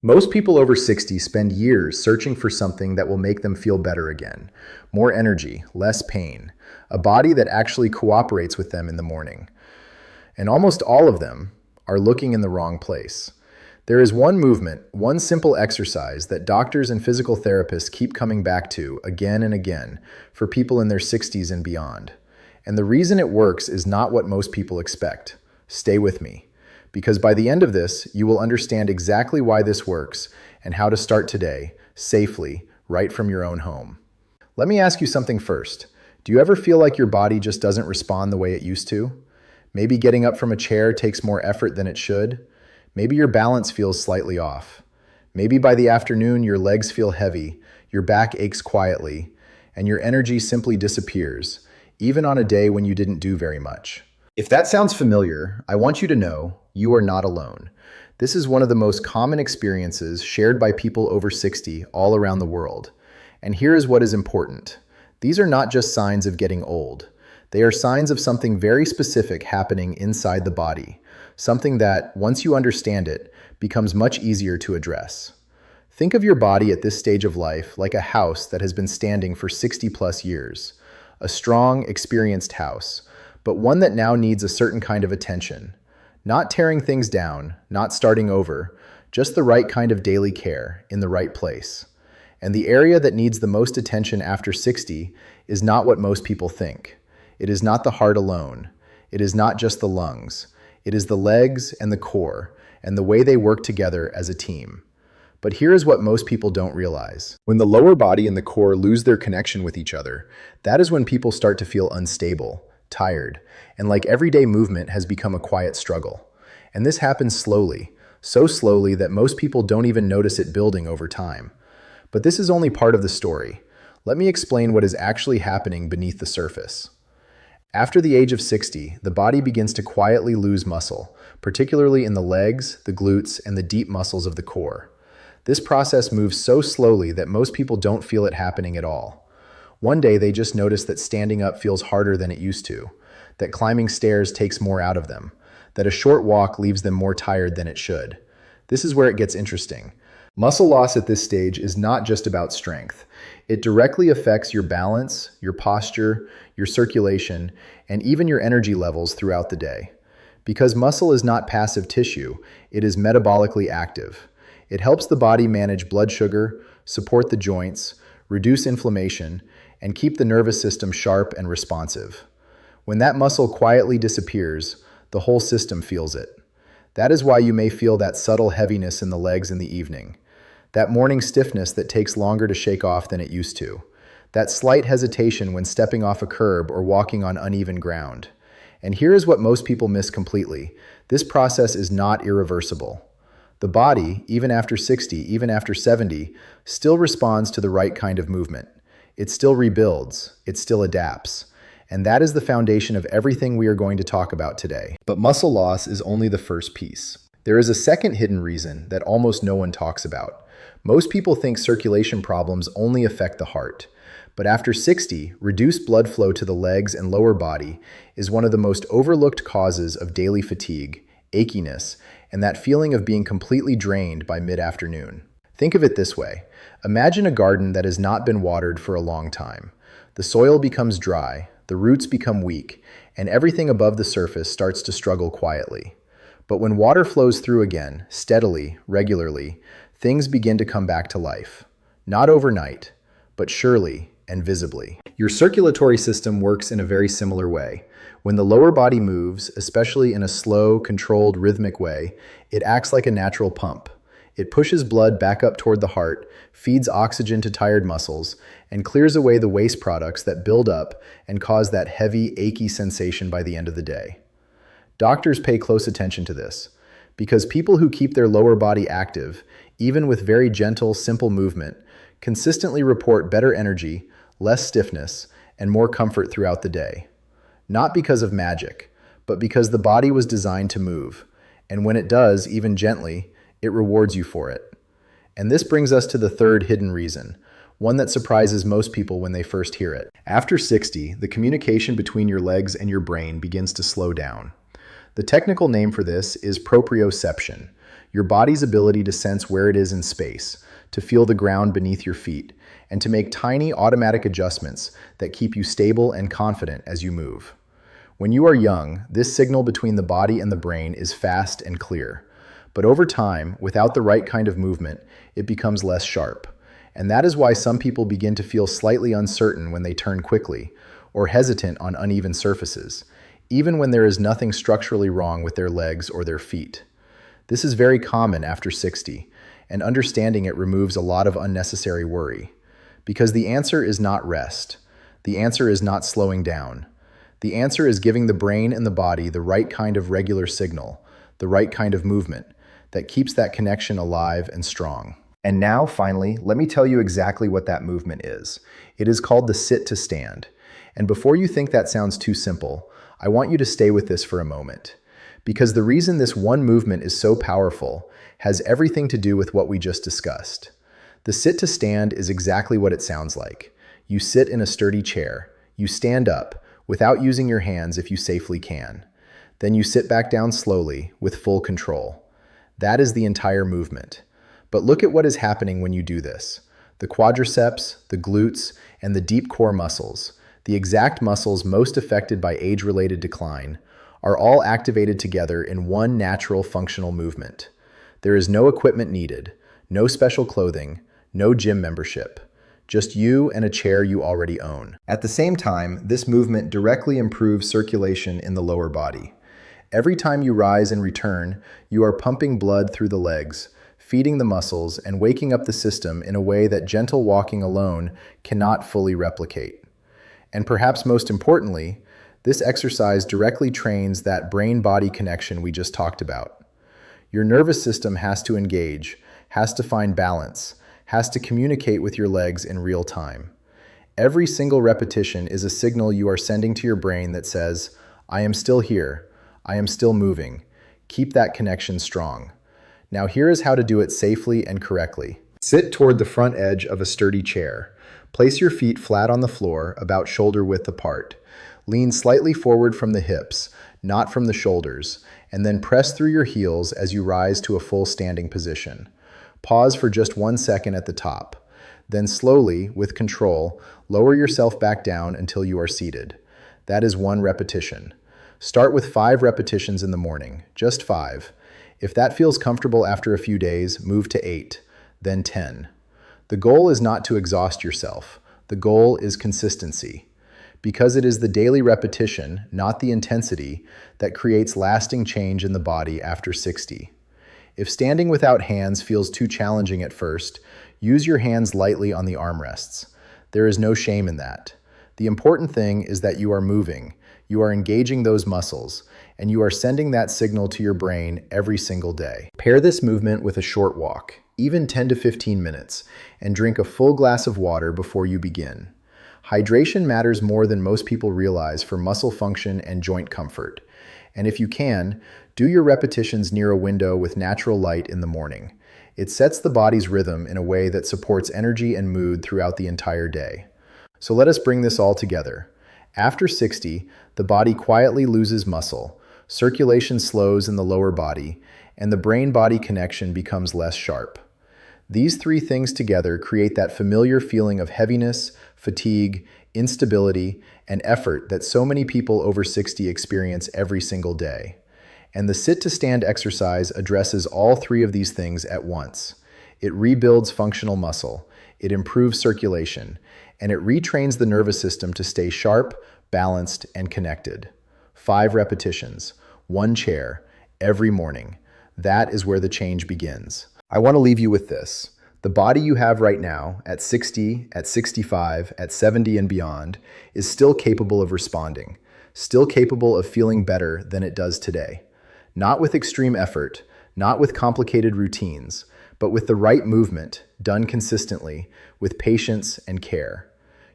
Most people over 60 spend years searching for something that will make them feel better again. More energy, less pain, a body that actually cooperates with them in the morning. And almost all of them are looking in the wrong place. There is one movement, one simple exercise that doctors and physical therapists keep coming back to again and again for people in their 60s and beyond. And the reason it works is not what most people expect. Stay with me, because by the end of this, you will understand exactly why this works and how to start today, safely, right from your own home. Let me ask you something first. Do you ever feel like your body just doesn't respond the way it used to? Maybe getting up from a chair takes more effort than it should. Maybe your balance feels slightly off. Maybe by the afternoon, your legs feel heavy, your back aches quietly, and your energy simply disappears, even on a day when you didn't do very much. If that sounds familiar, I want you to know you are not alone. This is one of the most common experiences shared by people over 60 all around the world. And here is what is important. These are not just signs of getting old. They are signs of something very specific happening inside the body, something that, once you understand it, becomes much easier to address. Think of your body at this stage of life like a house that has been standing for 60 plus years. A strong, experienced house, but one that now needs a certain kind of attention. Not tearing things down, not starting over, just the right kind of daily care in the right place. And the area that needs the most attention after 60 is not what most people think. It is not the heart alone. It is not just the lungs. It is the legs and the core, and the way they work together as a team. But here is what most people don't realize. When the lower body and the core lose their connection with each other, that is when people start to feel unstable, tired, and like everyday movement has become a quiet struggle. And this happens slowly, so slowly that most people don't even notice it building over time. But this is only part of the story. Let me explain what is actually happening beneath the surface. After the age of 60, the body begins to quietly lose muscle, particularly in the legs, the glutes, and the deep muscles of the core. This process moves so slowly that most people don't feel it happening at all. One day they just notice that standing up feels harder than it used to, that climbing stairs takes more out of them, that a short walk leaves them more tired than it should. This is where it gets interesting. Muscle loss at this stage is not just about strength. It directly affects your balance, your posture, your circulation, and even your energy levels throughout the day. Because muscle is not passive tissue, it is metabolically active. It helps the body manage blood sugar, support the joints, reduce inflammation, and keep the nervous system sharp and responsive. When that muscle quietly disappears, the whole system feels it. That is why you may feel that subtle heaviness in the legs in the evening. That morning stiffness that takes longer to shake off than it used to. That slight hesitation when stepping off a curb or walking on uneven ground. And here is what most people miss completely. This process is not irreversible. The body, even after 60, even after 70, still responds to the right kind of movement. It still rebuilds. It still adapts. And that is the foundation of everything we are going to talk about today. But muscle loss is only the first piece. There is a second hidden reason that almost no one talks about. Most people think circulation problems only affect the heart. But after 60, reduced blood flow to the legs and lower body is one of the most overlooked causes of daily fatigue, achiness, and that feeling of being completely drained by mid-afternoon. Think of it this way. Imagine a garden that has not been watered for a long time. The soil becomes dry, the roots become weak, and everything above the surface starts to struggle quietly. But when water flows through again, steadily, regularly, things begin to come back to life. Not overnight, but surely and visibly. Your circulatory system works in a very similar way. When the lower body moves, especially in a slow, controlled, rhythmic way, it acts like a natural pump. It pushes blood back up toward the heart, feeds oxygen to tired muscles, and clears away the waste products that build up and cause that heavy, achy sensation by the end of the day. Doctors pay close attention to this, because people who keep their lower body active, even with very gentle, simple movement, consistently report better energy, less stiffness, and more comfort throughout the day. Not because of magic, but because the body was designed to move, and when it does, even gently, it rewards you for it. And this brings us to the third hidden reason, one that surprises most people when they first hear it. After 60, the communication between your legs and your brain begins to slow down. The technical name for this is proprioception. your body's ability to sense where it is in space, to feel the ground beneath your feet, and to make tiny automatic adjustments that keep you stable and confident as you move. When you are young, this signal between the body and the brain is fast and clear. But over time, without the right kind of movement, it becomes less sharp. And that is why some people begin to feel slightly uncertain when they turn quickly, or hesitant on uneven surfaces, even when there is nothing structurally wrong with their legs or their feet. This is very common after 60, and understanding it removes a lot of unnecessary worry. Because the answer is not rest. The answer is not slowing down. The answer is giving the brain and the body the right kind of regular signal, the right kind of movement, that keeps that connection alive and strong. And now, finally, let me tell you exactly what that movement is. It is called the sit to stand. And before you think that sounds too simple, I want you to stay with this for a moment. Because the reason this one movement is so powerful has everything to do with what we just discussed. The sit to stand is exactly what it sounds like. You sit in a sturdy chair. You stand up, without using your hands if you safely can. Then you sit back down slowly, with full control. That is the entire movement. But look at what is happening when you do this. The quadriceps, the glutes, and the deep core muscles, the exact muscles most affected by age-related decline, are all activated together in one natural functional movement. There is no equipment needed, no special clothing, no gym membership, just you and a chair you already own. At the same time, this movement directly improves circulation in the lower body. Every time you rise and return, you are pumping blood through the legs, feeding the muscles, and waking up the system in a way that gentle walking alone cannot fully replicate. And perhaps most importantly, this exercise directly trains that brain-body connection we just talked about. Your nervous system has to engage, has to find balance, has to communicate with your legs in real time. Every single repetition is a signal you are sending to your brain that says, I am still here, I am still moving. Keep that connection strong. Now here is how to do it safely and correctly. Sit toward the front edge of a sturdy chair. Place your feet flat on the floor, about shoulder width apart. Lean slightly forward from the hips, not from the shoulders, and then press through your heels as you rise to a full standing position. Pause for just 1 second at the top. Then slowly, with control, lower yourself back down until you are seated. That is 1 repetition. Start with 5 repetitions in the morning, just 5. If that feels comfortable after a few days, move to 8, then 10. The goal is not to exhaust yourself. The goal is consistency. Because it is the daily repetition, not the intensity, that creates lasting change in the body after 60. If standing without hands feels too challenging at first, use your hands lightly on the armrests. There is no shame in that. The important thing is that you are moving, you are engaging those muscles, and you are sending that signal to your brain every single day. Pair this movement with a short walk, even 10 to 15 minutes, and drink a full glass of water before you begin. Hydration matters more than most people realize for muscle function and joint comfort. And if you can, do your repetitions near a window with natural light in the morning. It sets the body's rhythm in a way that supports energy and mood throughout the entire day. So let us bring this all together. After 60, the body quietly loses muscle, circulation slows in the lower body, and the brain-body connection becomes less sharp. These 3 things together create that familiar feeling of heaviness, fatigue, instability, and effort that so many people over 60 experience every single day. And the sit-to-stand exercise addresses all 3 of these things at once. It rebuilds functional muscle, it improves circulation, and it retrains the nervous system to stay sharp, balanced, and connected. 5 repetitions, 1 chair, every morning. That is where the change begins. I want to leave you with this. The body you have right now, at 60, at 65, at 70 and beyond, is still capable of responding, still capable of feeling better than it does today. Not with extreme effort, not with complicated routines, but with the right movement, done consistently, with patience and care.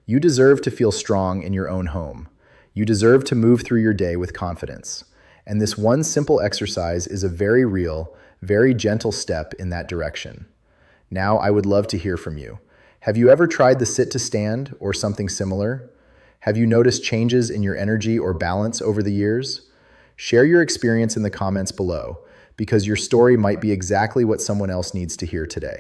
You deserve to feel strong in your own home. You deserve to move through your day with confidence. And this one simple exercise is a very real, very gentle step in that direction. Now, I would love to hear from you. Have you ever tried the sit to stand or something similar? Have you noticed changes in your energy or balance over the years? Share your experience in the comments below, because your story might be exactly what someone else needs to hear today.